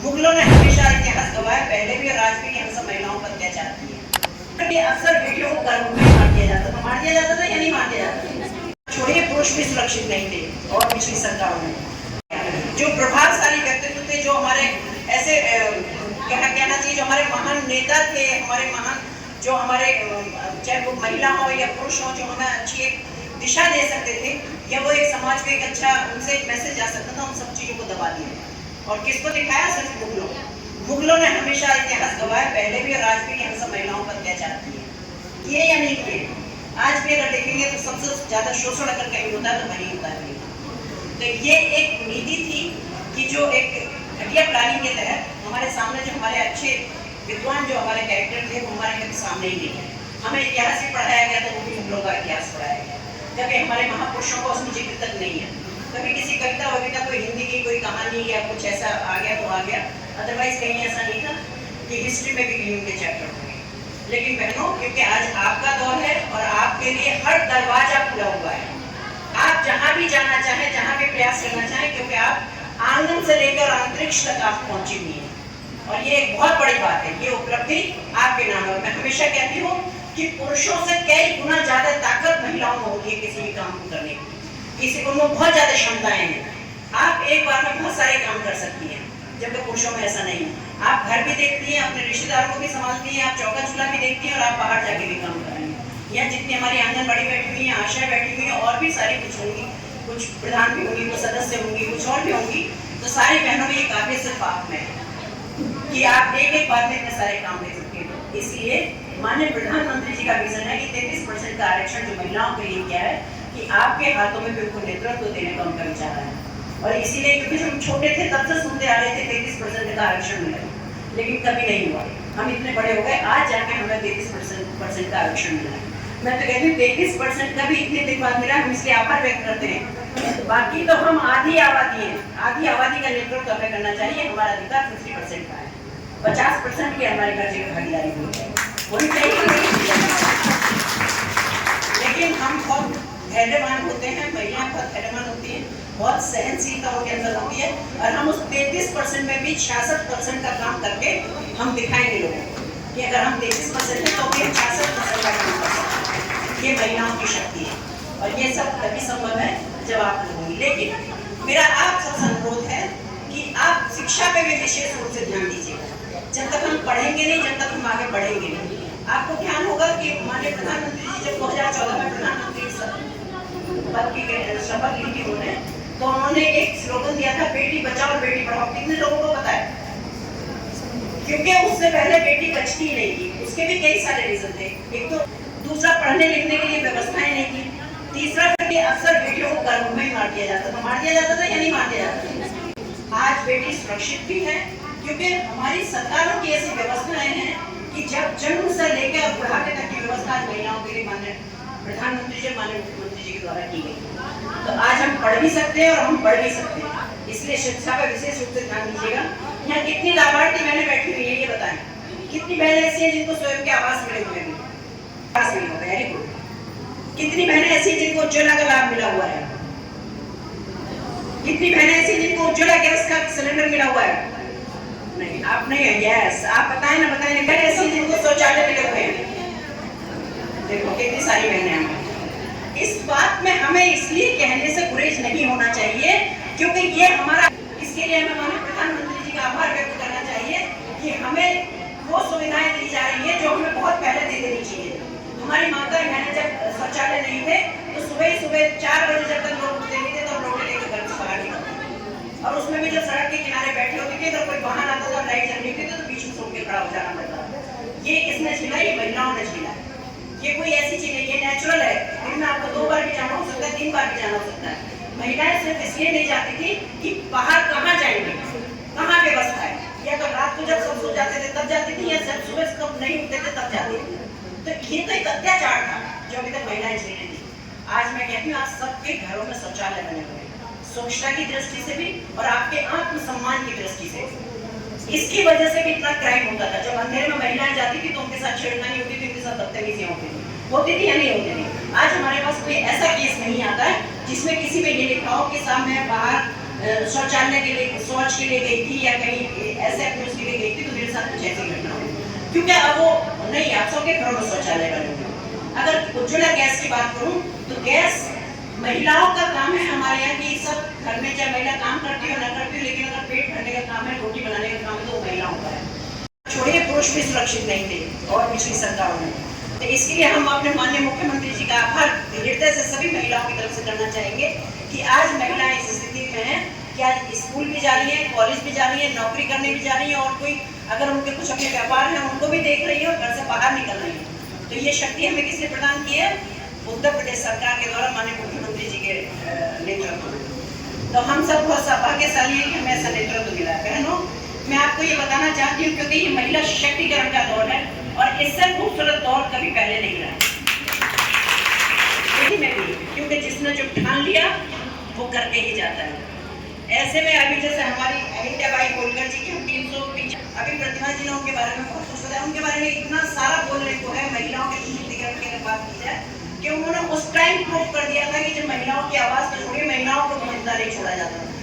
मुगलों ने हमेशा इतिहास गवाया, पहले भी और आज भी, हम सब महिलाओं पर अत्याचार किए। अक्सर बेटियों को गर्भ में मार दिया जाता था। मार दिया जाता था या नहीं मार दिया जाता था? छोड़िए, पुरुष भी सुरक्षित नहीं थे। और पिछली सरकारों में जो प्रभावशाली व्यक्तित्व थे, जो हमारे ऐसे कहना चाहिए, जो हमारे महान नेता थे, हमारे महान जो हमारे चाहे वो महिला हो या पुरुष हो, जो हमें अच्छी एक दिशा दे सकते थे या वो एक समाज को एक अच्छा उनसे एक मैसेज जा सकता था, उन सब चीज़ों को दबा दिया। और किसको दिखाया? सिर्फ मुगलों। मुगलों ने हमेशा इतिहास गवाया, पहले भी और आज भी, हम सब महिलाओं पर अत्याचार किए या नहीं किए। आज भी अगर देखेंगे तो सबसे ज्यादा शोषण अगर कहीं होता है तो वही होता है। तो ये एक नीति थी कि जो एक घटिया प्लानिंग के तहत हमारे सामने जो हमारे अच्छे विद्वान जो हमारे कैरेक्टर थे वो हमारे कभी सामने ही नहीं है। हमें इतिहास ही पढ़ाया गया तो वो भी मुगलों का इतिहास पढ़ाया गया। कभी हमारे महापुरुषों का उसमें जिक्र तक नहीं है। कभी किसी कविता वविता कोई हिंदी की कोई कहानी या कुछ ऐसा आ गया तो आ गया, अदरवाइज कहीं ऐसा नहीं था कि हिस्ट्री में भी कहीं उनके चैप्टर होंगे। लेकिन बहनों, क्योंकि आज आपका दौर है और आपके लिए हर दरवाजा खुला हुआ है। आप जहाँ भी जाना चाहें, जहाँ भी प्रयास करना चाहें, क्योंकि आप आंगन से लेकर अंतरिक्ष तक आप पहुंची हुई हैं। और ये एक बहुत बड़ी बात है, ये उपलब्धि आपके नाम है। मैं हमेशा कहती हूँ कि पुरुषों से कई गुना ज्यादा ताकत महिलाओं में होती है किसी भी काम को करने की। किसी को बहुत ज्यादा क्षमताएं हैं। आप एक बार में बहुत सारे काम कर सकती हैं, जबकि पुरुषों में ऐसा नहीं है। आप घर भी देखती हैं, अपने रिश्तेदारों को भी संभालती हैं, आप चौका चूल्हा भी देखती हैं और आप बाहर जाके भी काम कर रही हैं। यहाँ जितनी हमारी आंगनबाड़ी बैठी हुई है, आशा बैठी हुई है, और भी सारी कुछ होंगी, कुछ प्रधान भी होंगी, कुछ सदस्य होंगी, कुछ और भी होंगी। तो सारी बहनों में ये काबिलियत सिर्फ आप में है कि आप एक एक बार में इतने सारे काम ले सकते हैं। इसलिए माननीय प्रधानमंत्री जी का विजन है कि 33% का आरक्षण जो महिलाओं के लिए क्या है कि आपके हाथों में बिल्कुल नेतृत्व देने का उनका विचार है। और इसीलिए क्योंकि जब हम छोटे थे तब से सुनते आ रहे थे 33% का आरक्षण मिला, लेकिन कभी नहीं हुआ। हम इतने बड़े हो गए, आज जाके हमें 33% का आरक्षण मिला। मैं तो कहती हूँ 33% का भी इतने दिन बाद मिला, हम इसके आभार व्यक्त करते हैं। बाकी तो हम आधी आबादी हैं, आधी आबादी का नेतृत्व हमें करना चाहिए। हमारा अधिकार 50% का है, 50% की हमारी कर्जे की भागीदारी होनी चाहिए। लेकिन हम बहुत धैर्यवान होते हैं, महिलाएं बहुत धैर्यवान होती हैं, बहुत सहनशीलता उनके अंदर होती है। और हम उस 33% में भी 66% का काम करके हम दिखाएंगे लोगों को कि अगर हम 33% हैं तो भी 66% का काम कर सकते हैं। ये महिलाओं की शक्ति है और ये सब तभी संभव है जब आप लोग होंगे। लेकिन मेरा आप सबसे अनुरोध है कि आप शिक्षा पे भी विशेष रूप से ध्यान दीजिएगा। जब तक हम पढ़ेंगे नहीं, जब तक हम आगे बढ़ेंगे नहीं। आपको ध्यान होगा कि माननीय प्रधानमंत्री जी जब 2014 में प्रधानमंत्री पद की शपथ ली थी उन्होंने, तो उन्होंने एक स्लोगन दिया था, बेटी बचाओ और बेटी पढ़ाओ। कितने लोगों को पता है? क्योंकि उससे पहले बेटी बचती ही नहीं थी। उसके भी कई सारे रीजन थे। एक तो दूसरा, पढ़ने लिखने के लिए व्यवस्थाएं नहीं थी। तीसरा, अक्सर बेटियों को गर्भ में मार दिया जाता था। मार दिया जाता था या नहीं मार दिया जाता था? आज बेटी सुरक्षित भी है क्योंकि हमारी सरकारों की ऐसी व्यवस्थाएं हैं कि जब जन्म से लेकर बुढ़ापे तक की व्यवस्था महिलाओं के लिए माननीय प्रधानमंत्री जी, माननीय मुख्यमंत्री जी के द्वारा की गई। तो आज हम पढ़ भी सकते हैं और हम बढ़ भी सकते हैं। इसलिए शिक्षा पर विशेष रूप से ध्यान दीजिएगा। यहाँ कितनी लाभार्थी बहनें बैठी हुई है ये बताएं। कितनी बहनें ऐसी हैं जिनको स्वयं के आवास मिले हुए हैं? आवास मिले हुए, वेरी गुड। कितनी बहनें ऐसी हैं जिनको उज्ज्वला का लाभ मिला हुआ है? कितनी बहनें ऐसी जिनको उज्ज्वला गैस का सिलेंडर मिला हुआ है? नहीं, आप नहीं है। यस, आप बताएं ना, बताएं ना। ऐसी जिनको शौचालय मिले हुए हैं? देखो कितनी सारी बहनें हैं। इस बात में हमें इसलिए कहने से गुरेज नहीं होना चाहिए क्योंकि ये हमारा, इसके लिए हमें माननीय प्रधानमंत्री जी का आभार व्यक्त करना चाहिए कि हमें वो सुविधाएं दी जा रही है जो हमें बहुत पहले दे देनी चाहिए। हमारी माता बहनें जब शौचालय नहीं थे तो सुबह 4 बजे जब तक लोग उठते नहीं थे तो लोटे लेकर घर से बाहर निकलते, और उसमें भी जब सड़क के किनारे बैठे होते थे तो कोई वाहन आता था, लाइट जल रही थी तो बीच में सो के खड़ा हो जाना पड़ता। ये किसने झेला? ये महिलाओं ने झेला। ये कोई ऐसी चीज है, ये नेचुरल है। दिन में आपको 2 बार भी जाना हो सकता है, 3 बार भी जाना हो सकता है। महिलाएं सिर्फ इसलिए नहीं जाती थी कि बाहर कहाँ जाएंगे, कहाँ व्यवस्था है। या तो रात को जब सब सो जाते थे तब जाती थी, या जब सुबह कब नहीं उठते थे तब जाती थी। तो ये तो एक अत्याचार था जो अभी तक महिलाएं झेल रही थी। आज मैं कहती हूँ आज सबके घरों में शौचालय बने हुए हैं, स्वच्छता की दृष्टि से भी और आपके आत्मसम्मान की दृष्टि से। इसकी वजह से भी इतना क्राइम होता था। जब अंधेरे में महिलाएं जाती थी तो उनके साथ छेड़खानी होती थी, उनके साथ बदतमीजी होती थी या नहीं होती थी? आज हमारे पास कोई ऐसा केस नहीं आता है जिसमें किसी में ये लिखा हो कि साहब मैं बाहर शौचालय के लिए, शौच के लिए गई थी या कहीं ऐसे साथ कुछ ऐसी घटना हुई, क्योंकि अब वो नहीं आप सबके घरों में शौचालय बने हुए। अगर उज्ज्वला गैस की बात करूं तो गैस महिलाओं का काम है हमारे यहाँ की, सब घर में चाहे महिला काम करती हो ना करती हो, लेकिन अगर पेट भरने का काम है, रोटी बनाने का काम है, तो वो महिलाओं का है। छोड़िए पुरुष भी सुरक्षित नहीं थे और पिछली सरकारों में, तो इसके लिए हम अपने माननीय मुख्यमंत्री जी का आभार हृदय से सभी महिलाओं की तरफ से करना चाहेंगे कि आज महिलाएं इस स्थिति में हैं कि आज स्कूल भी जा रही है, कॉलेज भी जा रही है, नौकरी करने भी जा रही है, और कोई अगर उनके कुछ अपने व्यापार हैं उनको भी देख रही है और घर से बाहर निकल रही है। तो ये शक्ति हमें किसने प्रदान की है? उत्तर प्रदेश सरकार के द्वारा माननीय मुख्यमंत्री जी के नेतृत्व में। तो हम सब बहुत सौभाग्यशाली हैं कि हमें ऐसा नेतृत्व मिला है। बहनों, मैं आपको ये बताना चाहती हूँ क्योंकि ये महिला सशक्तिकरण का दौर है और इससे खूबसूरत दौर कभी पहले नहीं रहा, में भी, क्योंकि जिसने जो ठान लिया वो करके ही जाता है। ऐसे में अभी जैसे हमारी अहिल्याबाई होलकर जी की हम 300 अभी प्रतिभा जी ने उनके बारे में बहुत कुछ बताया, उनके बारे में इतना सारा बोलने को है महिलाओं के सशक्तिकरण की अगर बात की जाए कि उन्होंने उस टाइम प्रूव कर दिया था कि जब महिलाओं की आवाज को छोड़िए, महिलाओं को जिंदा नहीं छोड़ा जाता।